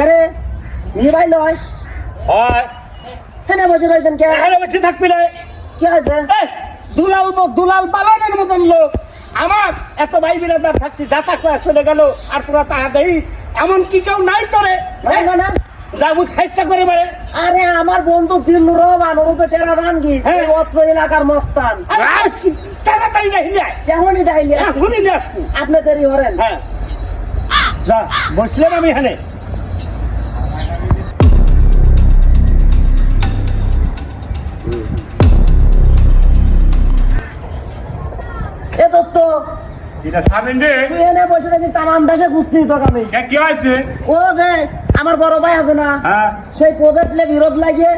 কেরে নিয়ে ভাই লয় হয় হেনে বসে রইতেন কে এখানে বসে থাকবি না কি আছে দুলাল পালানের মতন লোক আমার এত ভাই বিরাদার থাকতে যাতা করে চলে গেল আর তোরা তাহা দেখিস এমন কি কেউ নাই তোরে ভাই না যা বুঝ চেষ্টা করে বারে আরে আমার বন্ধু ছিল রহমান ওরূপে টেরা রানগি হ্যাঁ। অত্র এলাকার মস্তান তাড়াতাড়ি দেখি যায় কেমনই ডাইলি এখনই নিয়ে আসবো আপনি দেরি হরেন হ্যাঁ যা বসলেন আমি এখানে এ দোস্ত এটা সাবেন রে তুই এনে বসে থাকিস তামান দেশে খুঁজতে তোকে আমি কি হয়েছে ও দে আমার বড় ভাই আছে না হ্যাঁ সেই পদের বিরোধ লাগিয়ে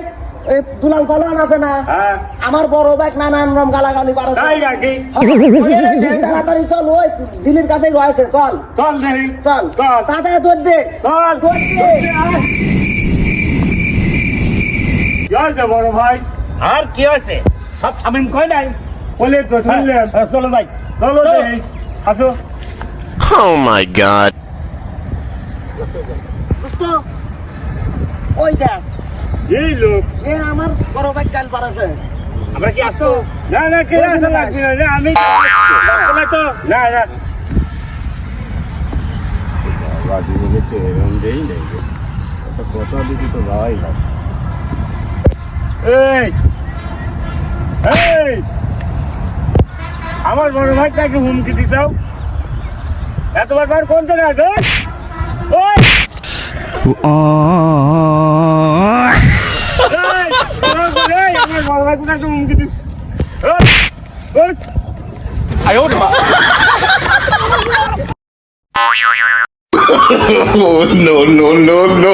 ওই দুলাল পালান আছে না হ্যাঁ আমার বড় ভাই নানান রকম গালাগালি পারে তাই নাকি তাড়াতাড়ি চল ওই দিল্লির কাছেই রয়েছে চল চল দেখি চল চল তাড়াতাড়ি দৌড় দে চল দৌড় দে। কি হয়েছে বড় ভাই আর কি হয়েছে সব সামিন কয় নাই বলে তো শুনলেন চলো ভাই চলো দেখি আসো Oh my god. দোস্ত ওই দেখ এই লোক এ আমার বড় ভাই গাল পারাছে আমরা কি আসো না না কে আসা লাগবে না আমি আসলে তো না না বাজি বলেছে এরকম দেই নেই কথা দিদি তো ভাই না এই এই আমার বড় ভাইটাকে হুমকি দিছাও এতবার বার কোন জায়গায় আছে ওই এই আমার বড় ভাইটাকে হুমকি দিছ ওই Oh no no no no.